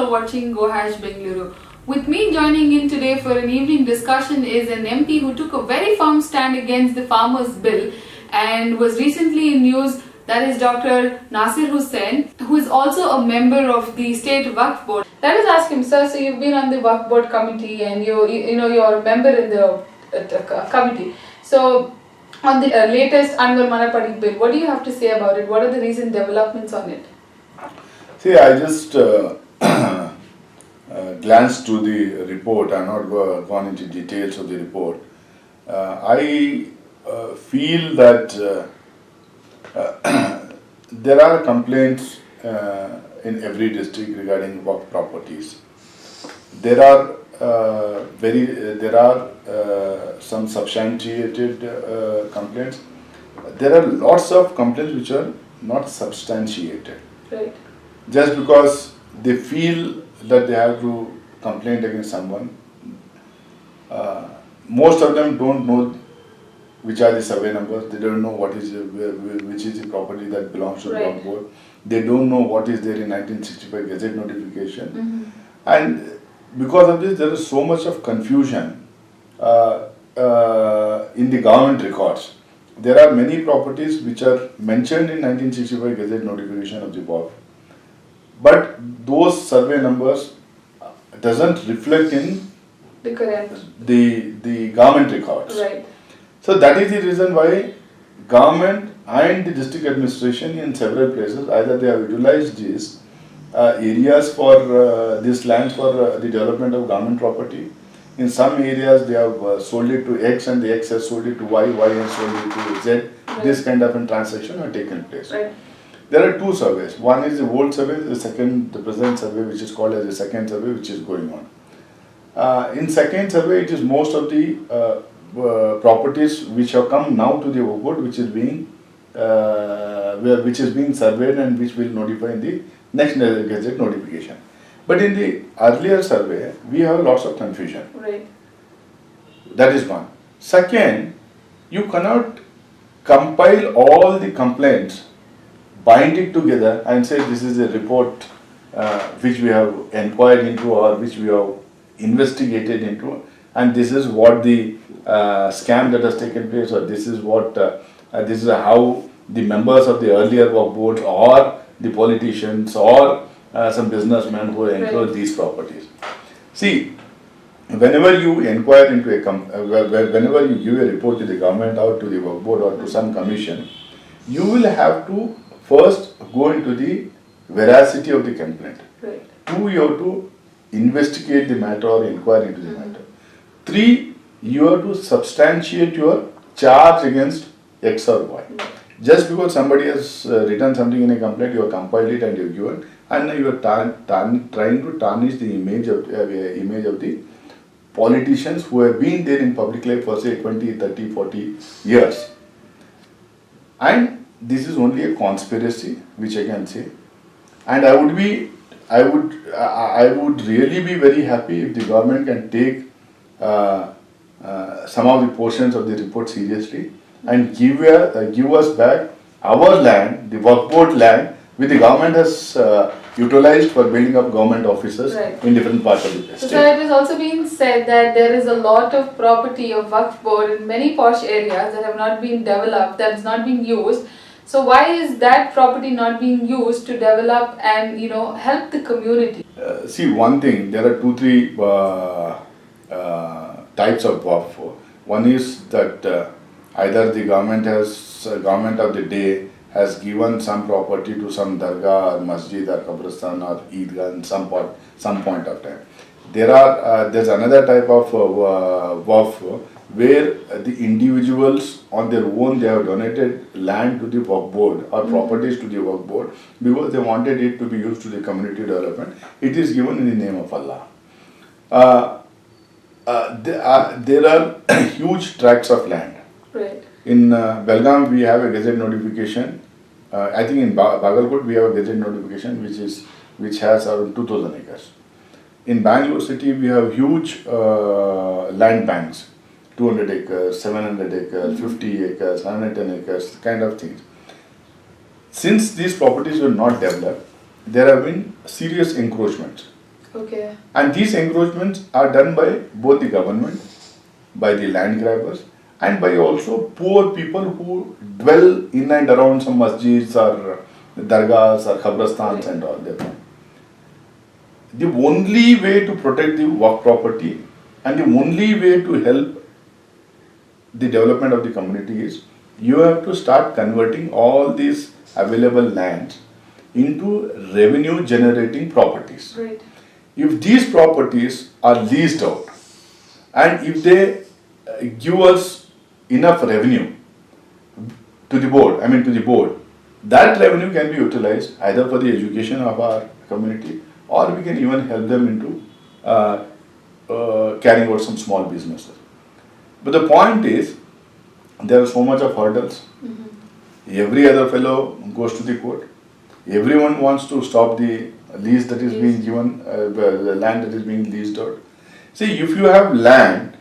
are watching Gohash Bengaluru. With me joining in today for an evening discussion is an MP who took a very firm stand against the farmers' bill and was recently in news. That is Dr. Nasir Hussain, who is also a member of the State Waqf Board. Let us ask him, sir. So you've been on the Waqf Board committee, and you're a member in the committee. So on the latest Anwar Manapadi bill, what do you have to say about it? What are the recent developments on it? See, I just glanced through the report. I'm not gone into details of the report. I feel that there are complaints in every district regarding Waqf properties. There are some substantiated complaints. There are lots of complaints which are not substantiated. Right. Just because they feel that they have to complain against someone. Most of them don't know which are the survey numbers. They don't know which is the property that belongs to the Waqf board. They don't know what is there in 1965 Gazette notification. Mm-hmm. And because of this, there is so much of confusion in the government records. There are many properties which are mentioned in 1965 Gazette notification of the Waqf, but those survey numbers doesn't reflect in the correct the government records. Right. So that is the reason why government and the district administration in several places, either they have utilized these areas for these lands for the development of government property. In some areas they have sold it to X and the X has sold it to Y, Y has sold it to Z. Right. This kind of a transaction has taken place. Right. There are two surveys. One is the old survey, the present survey, which is called as the second survey, which is going on. In second survey, it is most of the properties which have come now to the Waqf board, which is being surveyed and which will notify in the next Gazette notification. But in the earlier survey, we have lots of confusion. Right. That is one. Second, you cannot compile all the complaints, bind it together and say this is a report which we have inquired into or which we have investigated into, and this is what the scam that has taken place, or this is what this is how the members of the earlier Waqf boards or the politicians or some businessmen who enclose these properties. See, whenever you inquire into whenever you give a report to the government or to the Waqf board or to some commission, you will have to first go into the veracity of the complaint. Right. 2, you have to investigate the matter or inquire into the matter. 3, you have to substantiate your charge against X or Y. Just because somebody has written something in a complaint, you have compiled it and you have given, and you are trying to tarnish the image of the politicians who have been there in public life for say 20, 30, 40 years. And this is only a conspiracy, which I can say. And I would really be very happy if the government can take some of the portions of the report seriously and give us back our land, the Waqf board land, which the government has utilized for building up government offices in different parts of the state. So it has also been said that there is a lot of property of Waqf board in many posh areas that have not been developed, that is not being used. So why is that property not being used to develop and help the community? See, one thing, there are 2-3 types of Waqf. One is that either the government of the day has given some property to some dargah or masjid or qabristan or Eidgah in some point of time. There's another type of Waqf where the individuals on their own, they have donated land to the Waqf board or properties to the Waqf board because they wanted it to be used to the community development. It is given in the name of Allah. There are huge tracts of land. Right. In Belgaum, we have a Gazette notification. I think in Bagalkot, we have a Gazette notification which has around 2,000 acres. In Bangalore city, we have huge land banks. 200 acres, 700 acres, 50 acres, 110 acres, kind of things. Since these properties were not developed, there have been serious encroachments. Okay. And these encroachments are done by both the government, by the land grabbers, and by also poor people who dwell in and around some masjids or dargahs or khabrastans and all that. The only way to protect the Waqf property and the only way to help the development of the community is you have to start converting all these available lands into revenue generating properties. Right. If these properties are leased out and if they give us enough revenue to the board, that revenue can be utilized either for the education of our community or we can even help them into carrying out some small businesses. But the point is, there are so much of hurdles. Every other fellow goes to the court. Everyone wants to stop the lease that is being given, the land that is being leased out. See, if you have land,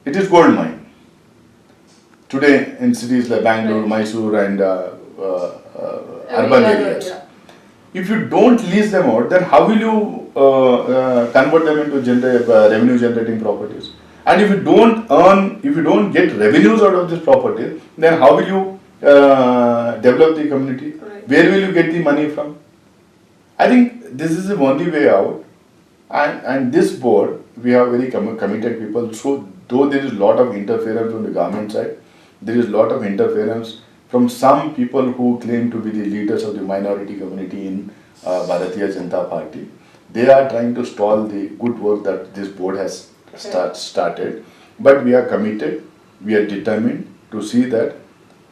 it is gold mine. Today in cities like Bangalore, Mysore and urban areas. Yeah. If you don't lease them out, then how will you convert them into revenue generating properties? And if you don't get revenues out of this property, then how will you develop the community? Right. Where will you get the money from? I think this is the only way out. And this board, we have very committed people. So though there is a lot of interference from the government side, there is a lot of interference from some people who claim to be the leaders of the minority community in Bharatiya Janata Party. They are trying to stall the good work that this board has started. But we are committed, we are determined to see that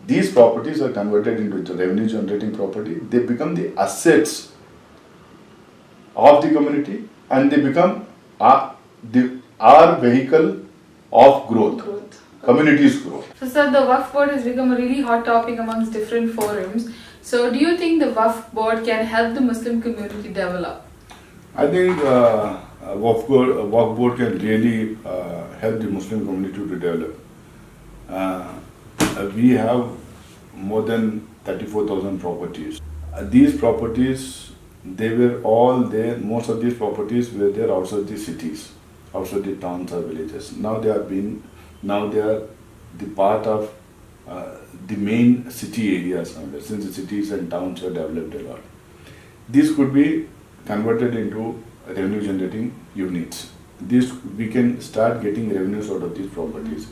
these properties are converted into revenue generating property. They become the assets of the community and they become our vehicle of growth. Community's growth. So, sir, the Waqf board has become a really hot topic amongst different forums. So, do you think the Waqf board can help the Muslim community develop? I think Waqf board can really help the Muslim community to develop. We have more than 34,000 properties. These properties, they were all there. Most of these properties were there outside the cities, outside the towns or villages. Now they are the part of the main city areas now, since the cities and towns are developed a lot. These could be converted into revenue generating units. We can start getting revenues out of these properties.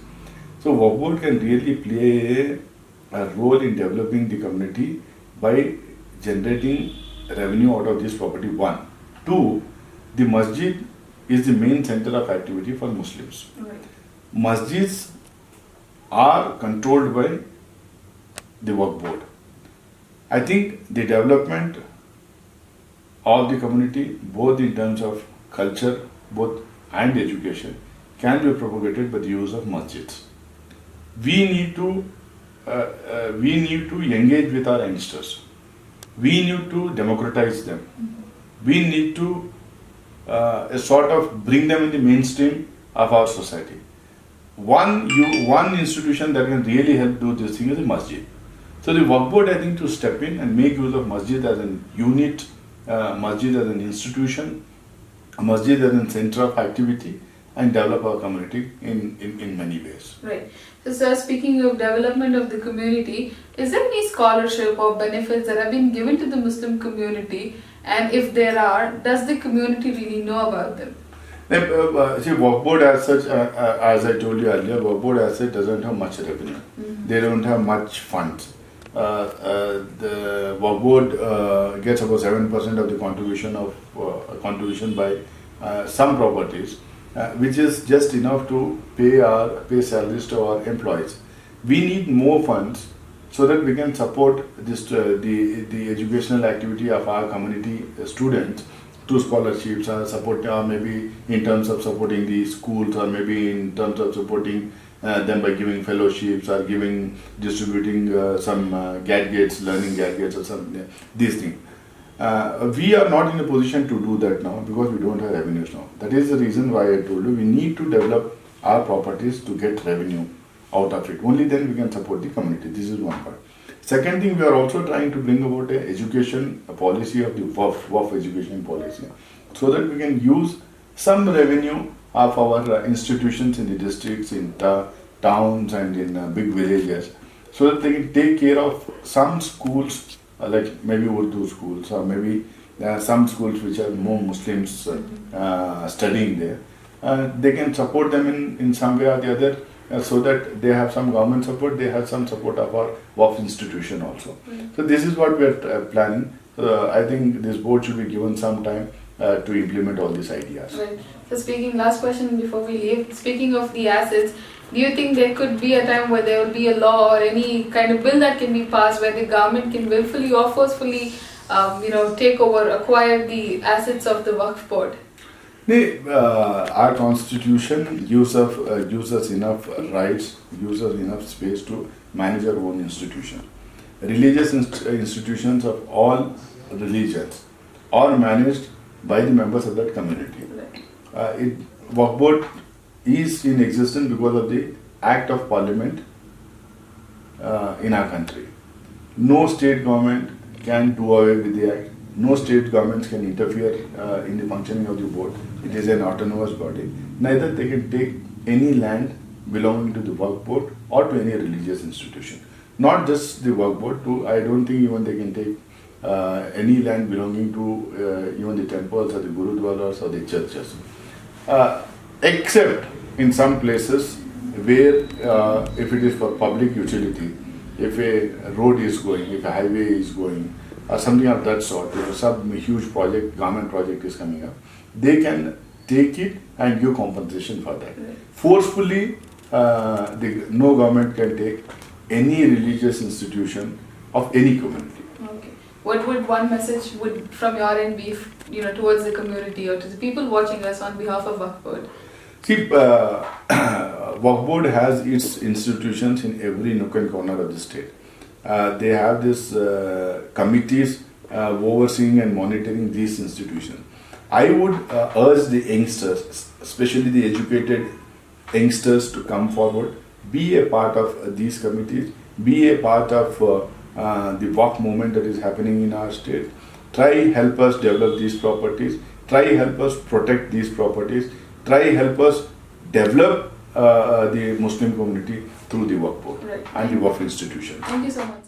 So Waqf board can really play a role in developing the community by generating revenue out of this property. 1. 2. The masjid is the main center of activity for Muslims. Right. Masjids are controlled by the Waqf board. I think the development of the community, both in terms of culture, and education, can be propagated by the use of masjids. We need to engage with our youngsters. We need to democratize them. We need to sort of bring them in the mainstream of our society. One institution that can really help do this thing is the masjid. So the Waqf board, I think, to step in and make use of masjid as an unit, masjid as an institution, masjid as a center of activity, and develop our community in many ways. Right. So, sir, speaking of development of the community, is there any scholarship or benefits that have been given to the Muslim community? And if there are, does the community really know about them? See, Waqf board as such, as I told you earlier, Waqf board as such doesn't have much revenue. They don't have much funds. The Waqf board gets about 7% of the contribution by some properties, which is just enough to pay salaries to our employees. We need more funds so that we can support this the educational activity of our community students through scholarships, maybe in terms of supporting the schools, or maybe in terms of supporting them by giving fellowships or distributing some gadgets, learning gadgets or something, these things. We are not in a position to do that now because we don't have revenues now. That is the reason why I told you we need to develop our properties to get revenue out of it. Only then we can support the community. This is one part. Second thing, we are also trying to bring about a education policy of the Waqf education policy. so that we can use some revenue of our institutions in the districts, in towns and in big villages, so that they can take care of some schools, like maybe Urdu schools or maybe some schools which are more Muslims studying there. They can support them in some way or the other, so that they have some government support, they have some support of our Waqf institution also. So this is what we are planning. I think this board should be given some time to implement all these ideas. Right. So speaking, last question before we leave, speaking of the assets, do you think there could be a time where there will be a law or any kind of bill that can be passed where the government can willfully or forcefully take over, acquire the assets of the Waqf board? Our constitution gives us enough rights, gives us enough space to manage our own institution. Religious institutions of all religions are managed by the members of that community. Waqf board is in existence because of the Act of Parliament in our country. No state government can do away with the act. No state governments can interfere in the functioning of the board. It is an autonomous body. Neither they can take any land belonging to the Waqf board or to any religious institution. Not just the Waqf board, I don't think even they can take any land belonging to even the temples or the gurudwaras or the churches. Except in some places where if it is for public utility, if a road is going, if a highway is going, or something of that sort, if some huge project, government project is coming up, they can take it and give compensation for that. Forcefully, no government can take any religious institution of any community. Okay. What would one message from your end be, towards the community or to the people watching us on behalf of Waqf board? See, Waqf board has its institutions in every nook and corner of the state. They have these committees overseeing and monitoring these institutions. I would urge the youngsters, especially the educated youngsters, to come forward, be a part of these committees, be a part of the Waqf movement that is happening in our state. Try help us develop these properties, try help us protect these properties, try help us develop the Muslim community through the Waqf board and the Waqf institution. Thank you so much.